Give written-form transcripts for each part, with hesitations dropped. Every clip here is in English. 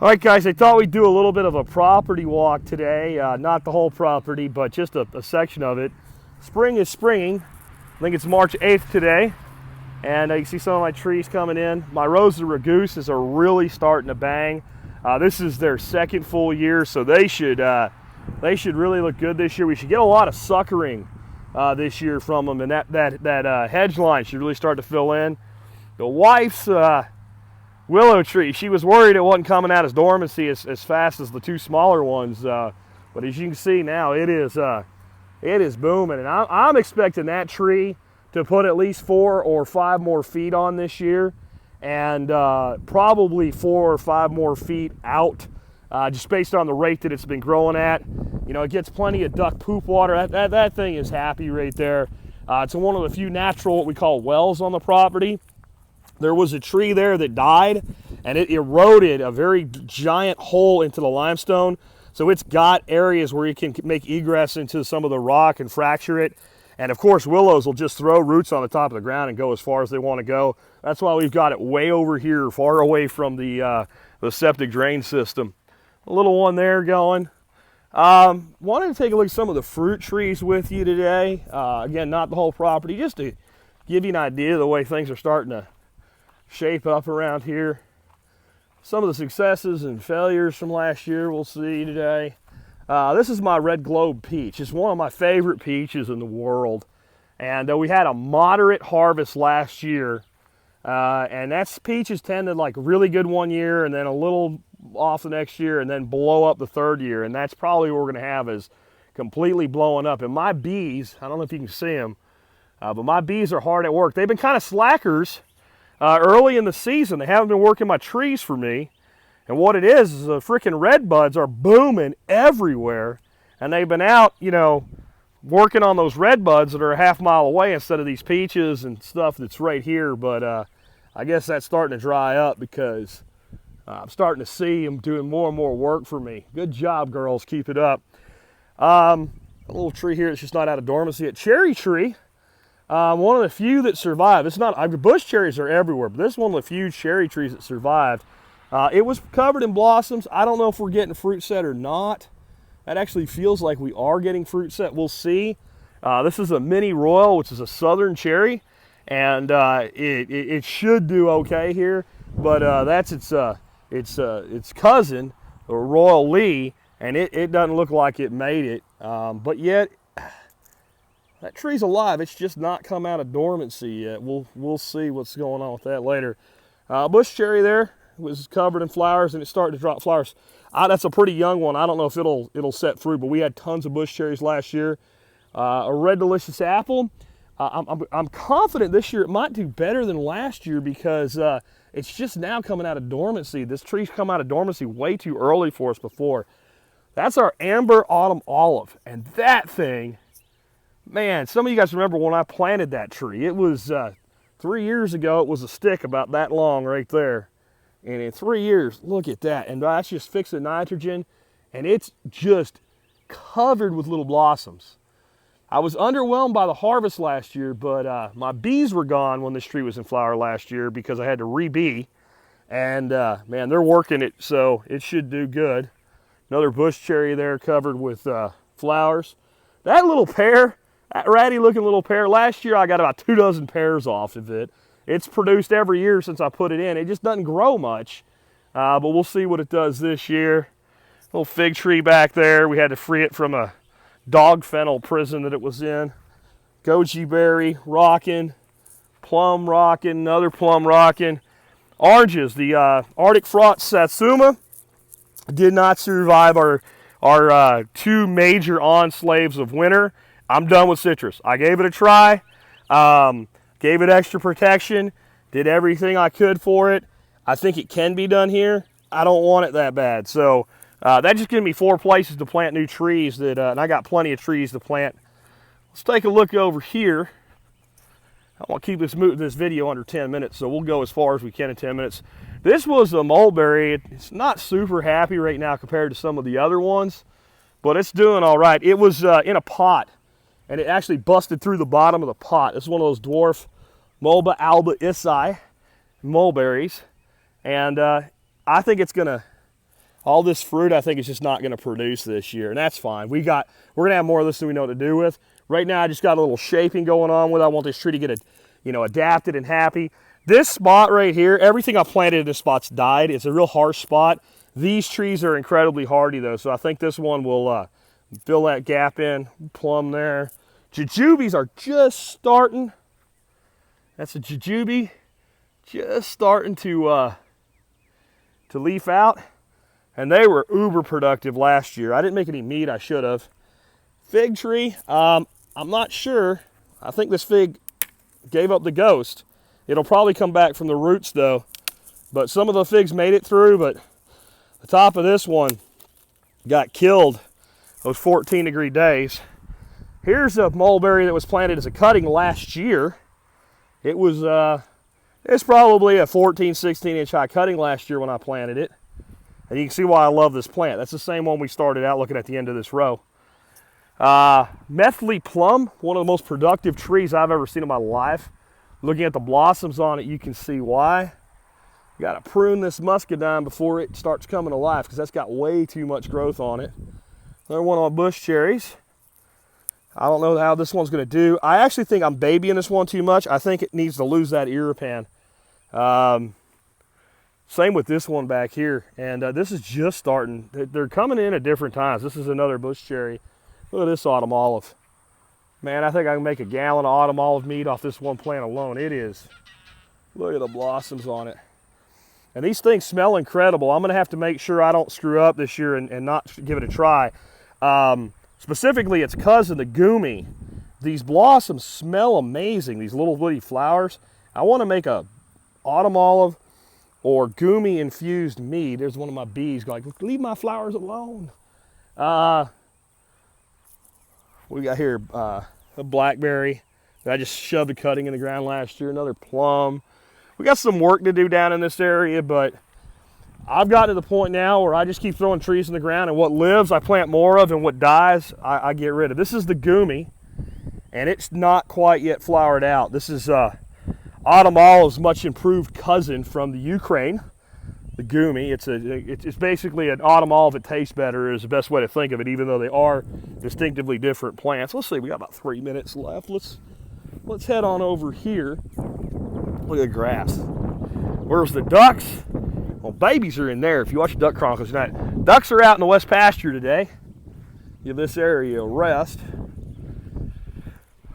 All right, guys, I thought we'd do a little bit of a property walk today. Not the whole property, but just a section of it. Spring is springing. I think it's March 8th today. And you can see some of my trees coming in. My Rosa Raguses are really starting to bang. This is their second full year, so they should really look good this year. We should get a lot of suckering this year from them, and that hedge line should really start to fill in. The wife's willow tree, she was worried it wasn't coming out as dormancy as fast as the two smaller ones, but as you can see now, it is booming, and I'm expecting that tree to put at least 4 or 5 more feet on this year, and probably 4 or 5 more feet out, just based on the rate that it's been growing at. You know, it gets plenty of duck poop water. That thing is happy right there. It's one of the few natural, what we call wells on the property. There was a tree there that died, and it eroded a very giant hole into the limestone. So it's got areas where you can make egress into some of the rock and fracture it. And of course, willows will just throw roots on the top of the ground and go as far as they want to go. That's why we've got it way over here, far away from the septic drain system. A little one there going. Wanted to take a look at some of the fruit trees with you today. Again, not the whole property, just to give you an idea of the way things are starting to shape up around here. Some of the successes and failures from last year we'll see today. This is my red globe peach. It's one of my favorite peaches in the world, and we had a moderate harvest last year, and that's peaches tend to like really good one year and then a little off the next year and then blow up the third year, and that's probably what we're going to have, is completely blowing up. And my bees, I don't know if you can see them, but my bees are hard at work. They've been kind of slackers early in the season. They haven't been working my trees for me, and what it is the freaking red buds are booming everywhere, and they've been out, you know, working on those red buds that are a half mile away instead of these peaches and stuff that's right here. But I guess that's starting to dry up because I'm starting to see them doing more and more work for me. Good job, girls, keep it up. A little tree here that's just not out of dormancy, a cherry tree. One of the few that survived. It's not, bush cherries are everywhere, but this is one of the few cherry trees that survived. It was covered in blossoms. I don't know if we're getting fruit set or not. That actually feels like we are getting fruit set. We'll see. This is a mini royal, which is a southern cherry, and it should do okay here. But that's its cousin, or Royal Lee, and it doesn't look like it made it. But yet, that tree's alive. It's just not come out of dormancy yet. We'll see what's going on with that later. Bush cherry there was covered in flowers, and it's starting to drop flowers. That's a pretty young one. I don't know if it'll set fruit, but we had tons of bush cherries last year. A red delicious apple. I'm confident this year it might do better than last year because it's just now coming out of dormancy. This tree's come out of dormancy way too early for us before. That's our amber autumn olive, and that thing, man, some of you guys remember when I planted that tree. It was 3 years ago. It was a stick about that long right there. And in 3 years, look at that. And that's just fixing nitrogen. And it's just covered with little blossoms. I was underwhelmed by the harvest last year, but my bees were gone when this tree was in flower last year because I had to re-bee. And man, they're working it, so it should do good. Another bush cherry there covered with flowers. That little pear, that ratty looking little pear, last year I got about 2 dozen pears off of it. It's produced every year since I put it in. It just doesn't grow much, but we'll see what it does this year. Little fig tree back there. We had to free it from a dog fennel prison that it was in. Goji berry rocking, plum rocking, another plum rocking. Oranges, the Arctic Fraught Satsuma did not survive our 2 major onslaves of winter. I'm done with citrus. I gave it a try. Gave it extra protection, did everything I could for it. I think it can be done here. I don't want it that bad. So that just gives me 4 places to plant new trees, and I got plenty of trees to plant. Let's take a look over here. I want to keep this video under 10 minutes, so we'll go as far as we can in 10 minutes. This was a mulberry. It's not super happy right now compared to some of the other ones, but it's doing all right. It was in a pot, and it actually busted through the bottom of the pot. It's one of those dwarf Mulba alba isai mulberries, and I think it's gonna all this fruit I think is just not going to produce this year, and that's fine. We're going to have more of this than we know what to do with. Right now I just got a little shaping going on with it. I want this tree to get adapted and happy. This spot right here, everything I planted in this spot's died. It's a real harsh spot. These trees are incredibly hardy though, so I think this one will fill that gap in. Plum there. Jujubes are just starting. That's a jujube just starting to leaf out, and they were uber productive last year. I didn't make any meat. I should have. Fig tree, I'm not sure. I think this fig gave up the ghost. It'll probably come back from the roots though, but some of the figs made it through, but the top of this one got killed those 14-degree days. Here's a mulberry that was planted as a cutting last year. It was it's probably a 14, 16-inch high cutting last year when I planted it. And you can see why I love this plant. That's the same one we started out looking at the end of this row. Methley plum, one of the most productive trees I've ever seen in my life. Looking at the blossoms on it, you can see why. You got to prune this muscadine before it starts coming to life because that's got way too much growth on it. Another one on bush cherries. I don't know how this one's going to do. I actually think I'm babying this one too much. I think it needs to lose that irripan. Same with this one back here. And this is just starting. They're coming in at different times. This is another bush cherry. Look at this autumn olive. Man, I think I can make a gallon of autumn olive meat off this one plant alone. It is. Look at the blossoms on it. And these things smell incredible. I'm going to have to make sure I don't screw up this year and not give it a try. Specifically, its cousin, the gumi. These blossoms smell amazing, these little woody flowers. I want to make a autumn olive or gumi infused mead. There's one of my bees going, leave my flowers alone. We got here a blackberry that I just shoved a cutting in the ground last year. Another plum. We got some work to do down in this area, but I've got to the point now where I just keep throwing trees in the ground, and what lives I plant more of, and what dies I get rid of. This is the gumi, and it's not quite yet flowered out. This is autumn olive's much improved cousin from the Ukraine, the gumi. It's basically an autumn olive that tastes better is the best way to think of it, even though they are distinctively different plants. Let's see, we got about 3 minutes left. Let's head on over here. Look at the grass. Where's the ducks? Well, babies are in there. If you watch Duck Chronicles tonight, ducks are out in the west pasture today. Give this area a rest.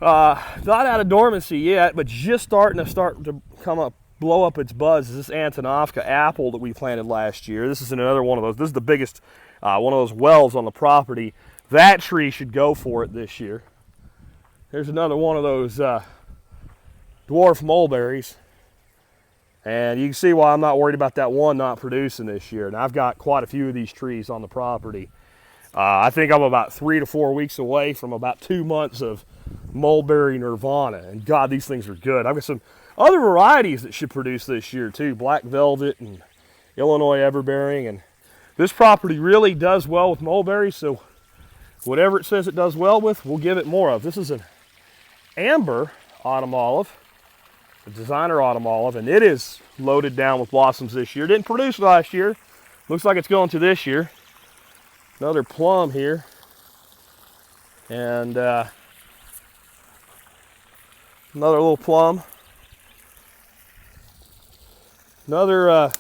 Not out of dormancy yet, but just starting to come up, blow up its buds. Is this Antonovka apple that we planted last year? This is another one of those. This is the biggest one of those wells on the property. That tree should go for it this year. There's another one of those dwarf mulberries. And you can see why I'm not worried about that one not producing this year. And I've got quite a few of these trees on the property. I think I'm about 3 to 4 weeks away from about 2 months of mulberry nirvana. And God, these things are good. I've got some other varieties that should produce this year too. Black velvet and Illinois everbearing. And this property really does well with mulberries. So whatever it says it does well with, we'll give it more of. This is an amber autumn olive. The designer autumn olive, and it is loaded down with blossoms this year. Didn't produce last year. Looks like it's going to this year. Another plum here. And another little plum. Another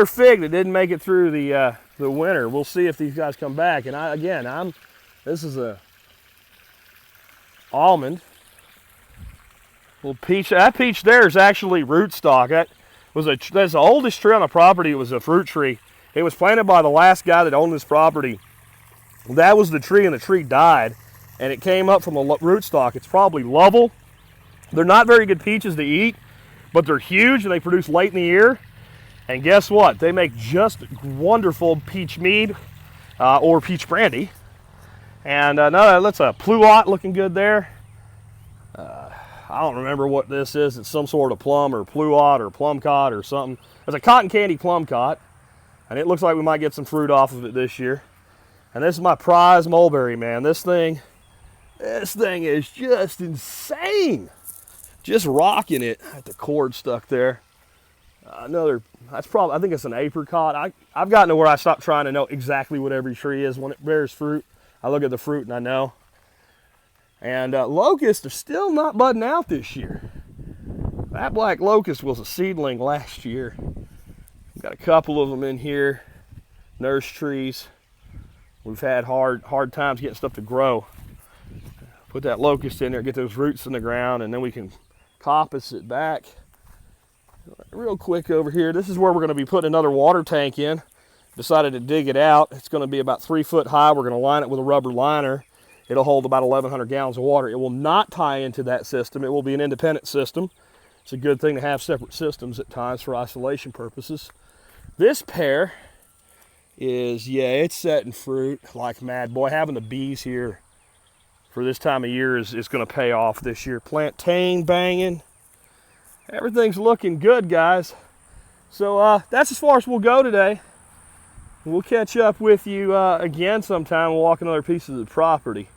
fig that didn't make it through the winter. We'll see if these guys come back. And this is a almond. Little peach. That peach there is actually rootstock. That's the oldest tree on the property. It was a fruit tree. It was planted by the last guy that owned this property. That was the tree, and the tree died, and it came up from the rootstock. It's probably Lovell. They're not very good peaches to eat, but they're huge, and they produce late in the year. And guess what? They make just wonderful peach mead or peach brandy. And that's a pluot looking good there. I don't remember what this is. It's some sort of plum or pluot or plum cod or something. It's a cotton candy plum cod, and it looks like we might get some fruit off of it this year. And this is my prize mulberry, man. This thing is just insane. Just rocking it. Got the cord stuck there. That's probably, I think it's an apricot. I've gotten to where I stopped trying to know exactly what every tree is when it bears fruit. I look at the fruit and I know. And locusts are still not budding out this year. That black locust was a seedling last year. Got a couple of them in here, nurse trees. We've had hard times getting stuff to grow. Put that locust in there, get those roots in the ground, and then we can coppice it back. Real quick over here, this is where we're going to be putting another water tank in. Decided to dig it out. It's going to be about 3 foot high. We're going to line it with a rubber liner. It'll hold about 1,100 gallons of water. It will not tie into that system. It will be an independent system. It's a good thing to have separate systems at times for isolation purposes. This pear is, yeah, it's setting fruit like mad. Boy, having the bees here for this time of year is going to pay off this year. Plantain banging. Everything's looking good, guys. So that's as far as we'll go today. We'll catch up with you again sometime. We'll walk another piece of the property.